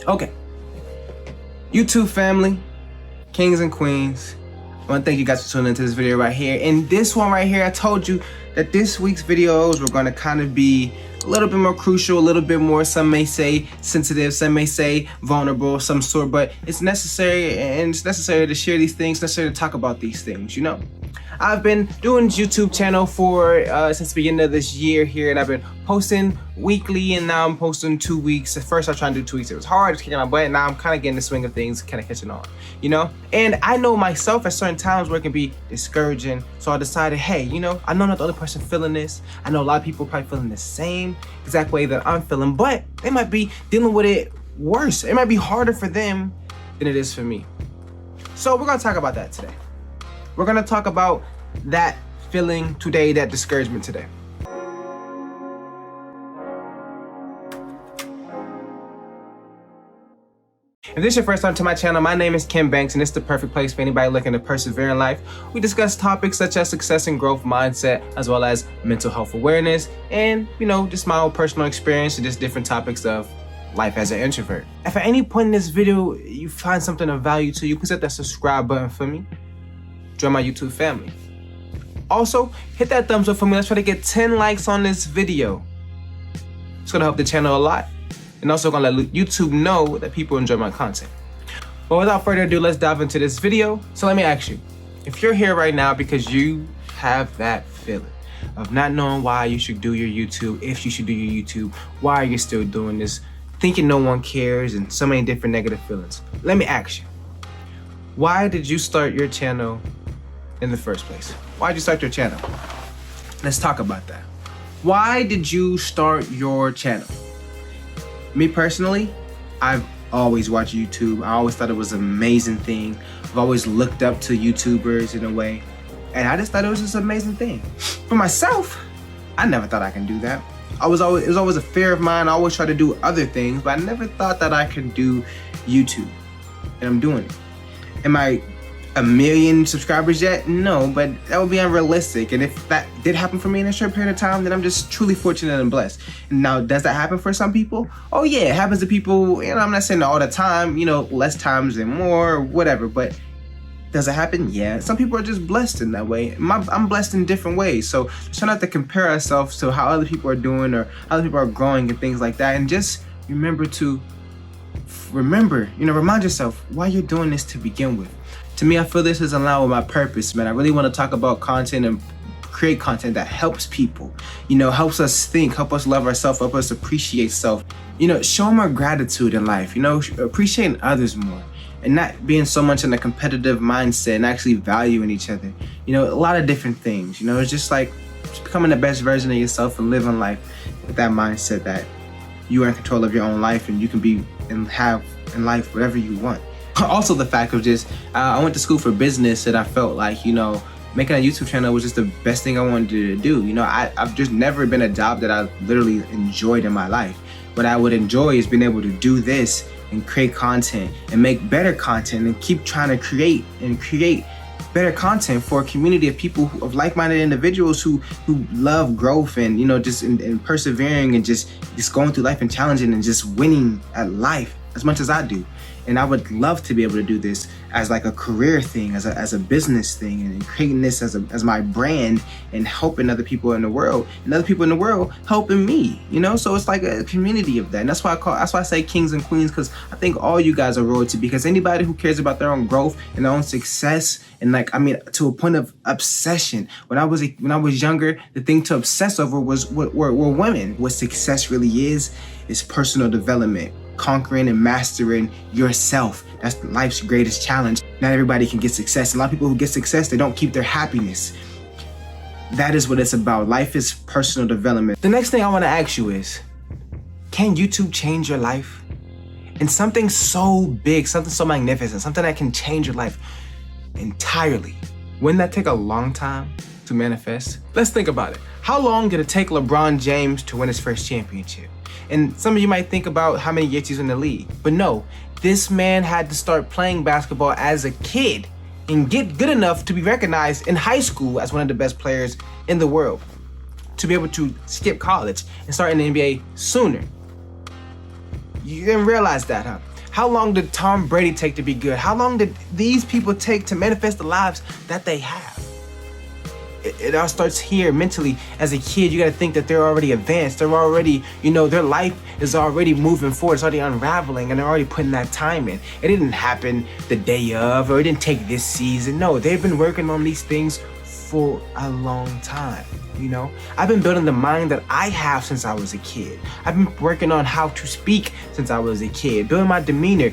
Okay, YouTube family, kings and queens, I want to thank you guys for tuning into this video right here. In this one right here, I told you that this week's videos were going to kind of be a little bit more crucial, a little bit more, some may say sensitive, some may say vulnerable, some sort, but it's necessary, and it's necessary to share these things, necessary to talk about these things, you know. I've been doing this YouTube channel for since the beginning of this year here, and I've been posting weekly, and now I'm posting 2 weeks. At first I was trying to do 2 weeks. It was hard, it's kicking my butt. Now I'm kind of getting the swing of things, kind of catching on, you know? And I know myself at certain times where it can be discouraging, so I decided, hey, you know, I know I'm not the only person feeling this. I know a lot of people probably feeling the same exact way that I'm feeling, but they might be dealing with it worse. It might be harder for them than it is for me. So we're gonna talk about that today. We're gonna talk about that feeling today, that discouragement today. If this is your first time to my channel, my name is Kim Banks, and it's the perfect place for anybody looking to persevere in life. We discuss topics such as success and growth mindset, as well as mental health awareness, and, you know, just my own personal experience and just different topics of life as an introvert. If at any point in this video you find something of value to you, please hit that subscribe button for me. Join my YouTube family. Also, hit that thumbs up for me. Let's try to get 10 likes on this video. It's gonna help the channel a lot, and also gonna let YouTube know that people enjoy my content. But without further ado, let's dive into this video. So let me ask you, if you're here right now because you have that feeling of not knowing why you should do your YouTube, if you should do your YouTube, why are you still doing this, thinking no one cares, and so many different negative feelings, let me ask you, why did you start your channel in the first place? Why'd you start your channel? Let's talk about that. Why did you start your channel? Me personally, I've always watched YouTube. I always thought it was an amazing thing. I've always looked up to YouTubers in a way, and I just thought it was just an amazing thing. For myself, I never thought I can do that. It was always a fear of mine. I always tried to do other things, but I never thought that I could do YouTube, and I'm doing it. Am I a million subscribers yet? No, but that would be unrealistic. And if that did happen for me in a short period of time, then I'm just truly fortunate and blessed. And now, does that happen for some people? Oh yeah, it happens to people, you know, I'm not saying all the time, you know, less times than more, or whatever, but does it happen? Yeah. Some people are just blessed in that way. I'm blessed in different ways. So just try not to compare ourselves to how other people are doing or how other people are growing and things like that. And just remember, remind yourself why you're doing this to begin with. To me, I feel this is in line with my purpose, man. I really want to talk about content and create content that helps people, you know, helps us think, help us love ourselves, help us appreciate self, you know, show more gratitude in life, you know, appreciating others more, and not being so much in a competitive mindset and actually valuing each other. You know, a lot of different things, you know, it's just like just becoming the best version of yourself and living life with that mindset that you are in control of your own life and you can be and have in life whatever you want. Also the fact of just, I went to school for business, and I felt like, you know, making a YouTube channel was just the best thing I wanted to do. You know, I've just never been a job that I literally enjoyed in my life. What I would enjoy is being able to do this and create content and make better content and keep trying to create better content for a community of people, of like-minded individuals who love growth and, you know, just and persevering and just going through life and challenging and just winning at life as much as I do. And I would love to be able to do this as like a career thing, as a business thing, and creating this as my brand and helping other people in the world, and other people in the world helping me, you know? So it's like a community of that. And that's why I say kings and queens, because I think all you guys are royalty, because anybody who cares about their own growth and their own success, and like, I mean, to a point of obsession. When I was younger, the thing to obsess over were women. What success really is personal development. Conquering and mastering yourself. That's life's greatest challenge. Not everybody can get success. A lot of people who get success, they don't keep their happiness. That is what it's about. Life is personal development. The next thing I want to ask you is, can YouTube change your life? And something so big, something so magnificent, something that can change your life entirely, wouldn't that take a long time to manifest? Let's think about it. How long did it take LeBron James to win his first championship? And some of you might think about how many years he's in the league, but no, this man had to start playing basketball as a kid and get good enough to be recognized in high school as one of the best players in the world, to be able to skip college and start in the NBA sooner. You didn't realize that, huh? How long did Tom Brady take to be good? How long did these people take to manifest the lives that they have? It all starts here mentally. As a kid, you got to think that they're already advanced. They're already, their life is already moving forward. It's already unraveling, and they're already putting that time in. It didn't happen the day of, or it didn't take this season. No, they've been working on these things for a long time. I've been building the mind that I have since I was a kid. I've been working on how to speak since I was a kid, building my demeanor.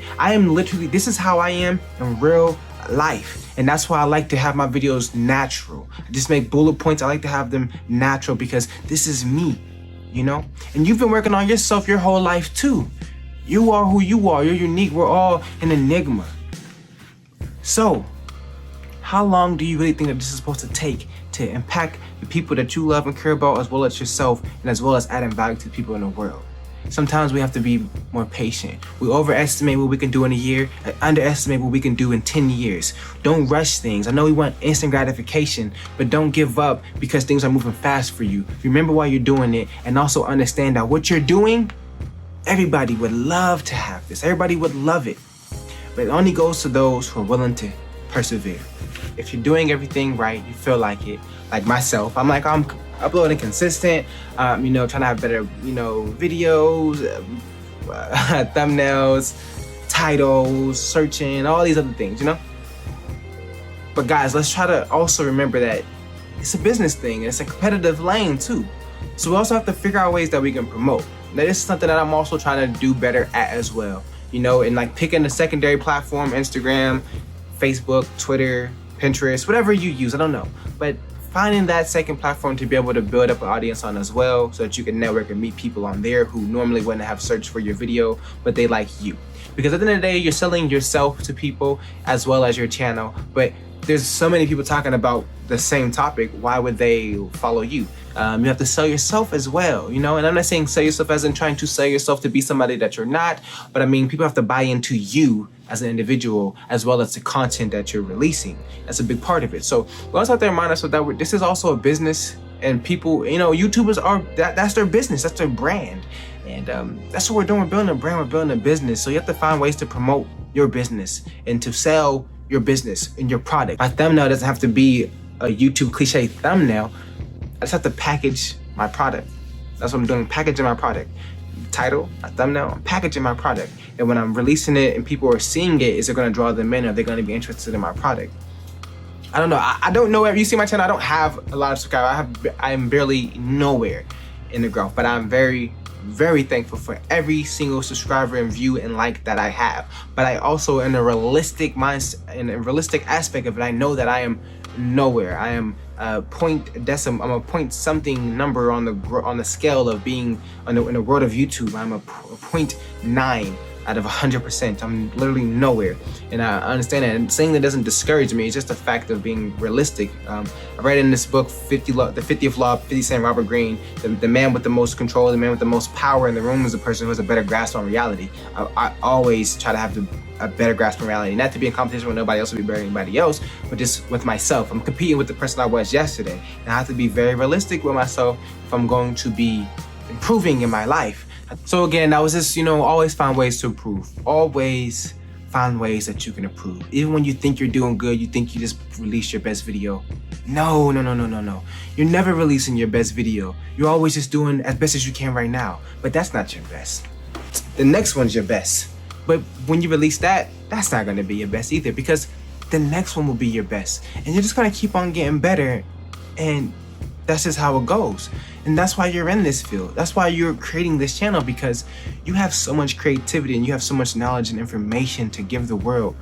This is how I am in real life. And that's why I like to have my videos natural. I just make bullet points. I like to have them natural because this is me, And you've been working on yourself your whole life too. You are who you are. You're unique. We're all an enigma. So, how long do you really think that this is supposed to take to impact the people that you love and care about, as well as yourself, and as well as adding value to the people in the world? Sometimes we have to be more patient. We overestimate what we can do in a year and underestimate what we can do in 10 years. Don't rush things. I know we want instant gratification, but don't give up because things are moving fast for you. Remember why you're doing it, and also understand that what you're doing, everybody would love to have this. Everybody would love it. But it only goes to those who are willing to persevere. If you're doing everything right, you feel like it, like myself, I'm uploading consistent, trying to have better, videos, thumbnails, titles, searching, all these other things, But guys, let's try to also remember that it's a business thing. It's a competitive lane too. So we also have to figure out ways that we can promote. Now, this is something that I'm also trying to do better at as well, and picking a secondary platform, Instagram, Facebook, Twitter, Pinterest, whatever you use, I don't know. But finding that second platform to be able to build up an audience on as well, so that you can network and meet people on there who normally wouldn't have searched for your video, but they like you. Because at the end of the day, you're selling yourself to people as well as your channel, but there's so many people talking about the same topic. Why would they follow you? You have to sell yourself as well, and I'm not saying sell yourself as in trying to sell yourself to be somebody that you're not, but I mean, people have to buy into you as an individual, as well as the content that you're releasing. That's a big part of it. So we also have to remind ourselves that this is also a business, and people, YouTubers that's their business, that's their brand. And that's what we're doing. We're building a brand, we're building a business. So you have to find ways to promote your business and to sell your business and your product. My thumbnail doesn't have to be a YouTube cliche thumbnail. I just have to package my product. That's what I'm doing, packaging my product. Title, a thumbnail, I'm packaging my product. And when I'm releasing it and people are seeing it, is it gonna draw them in? Are they gonna be interested in my product? I don't know. I don't know. You see my channel, I don't have a lot of subscribers. I am barely nowhere in the growth, but I'm very, very thankful for every single subscriber and view and like that I have. But I also, in a realistic mindset, in a realistic aspect of it, I know that I am nowhere. I am I'm a point something number on the scale of being in the world of YouTube. I'm a 0.9 out of 100%. I'm literally nowhere, and I understand that. And saying that doesn't discourage me. It's just a fact of being realistic. I read in this book, the 50th Law, 50 Cent, Robert Greene, the man with the most control, the man with the most power in the room is the person who has a better grasp on reality. I always try to have a better grasp on reality, not to be in competition with nobody else or be better than anybody else, but just with myself. I'm competing with the person I was yesterday, and I have to be very realistic with myself if I'm going to be improving in my life. So again, that was just, always find ways to improve. Always find ways that you can improve. Even when you think you're doing good, you think you just released your best video. No. You're never releasing your best video. You're always just doing as best as you can right now. But that's not your best. The next one's your best. But when you release that, that's not gonna be your best either, because the next one will be your best. And you're just gonna keep on getting better, and that's just how it goes. And that's why you're in this field. That's why you're creating this channel, because you have so much creativity and you have so much knowledge and information to give the world.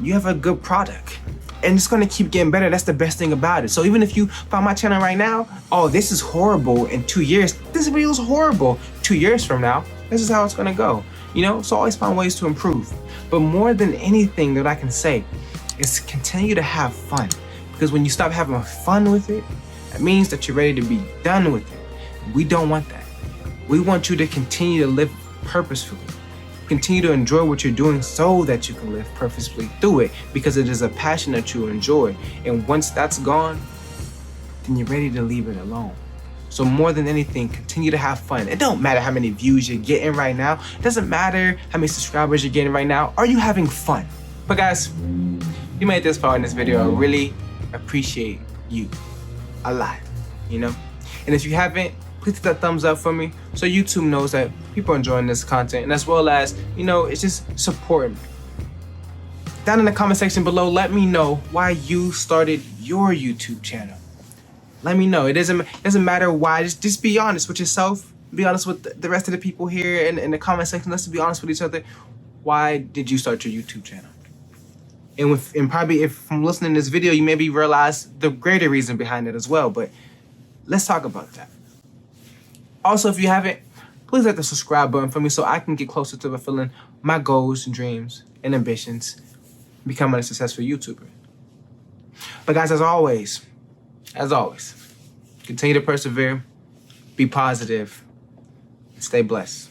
You have a good product, and it's gonna keep getting better. That's the best thing about it. So even if you find my channel right now, oh, this is horrible in 2 years. This video is horrible 2 years from now. This is how it's gonna go. So always find ways to improve. But more than anything that I can say is continue to have fun. Because when you stop having fun with it, it means that you're ready to be done with it. We don't want that. We want you to continue to live purposefully. Continue to enjoy what you're doing so that you can live purposefully through it, because it is a passion that you enjoy. And once that's gone, then you're ready to leave it alone. So more than anything, continue to have fun. It don't matter how many views you're getting right now. It doesn't matter how many subscribers you're getting right now. Are you having fun? But guys, you made this far in this video. I really appreciate you a lot, you know? And if you haven't, please hit that thumbs up for me so YouTube knows that people are enjoying this content, and as well as, you know, it's just supporting me. Down in the comment section below, let me know why you started your YouTube channel. Let me know. It doesn't matter why. Just be honest with yourself. Be honest with the rest of the people here in the comment section. Let's be honest with each other. Why did you start your YouTube channel? And probably if from listening to this video, you maybe realize the greater reason behind it as well. But let's talk about that. Also, if you haven't, please hit the subscribe button for me so I can get closer to fulfilling my goals and dreams and ambitions, becoming a successful YouTuber. But guys, as always, continue to persevere, be positive, and stay blessed.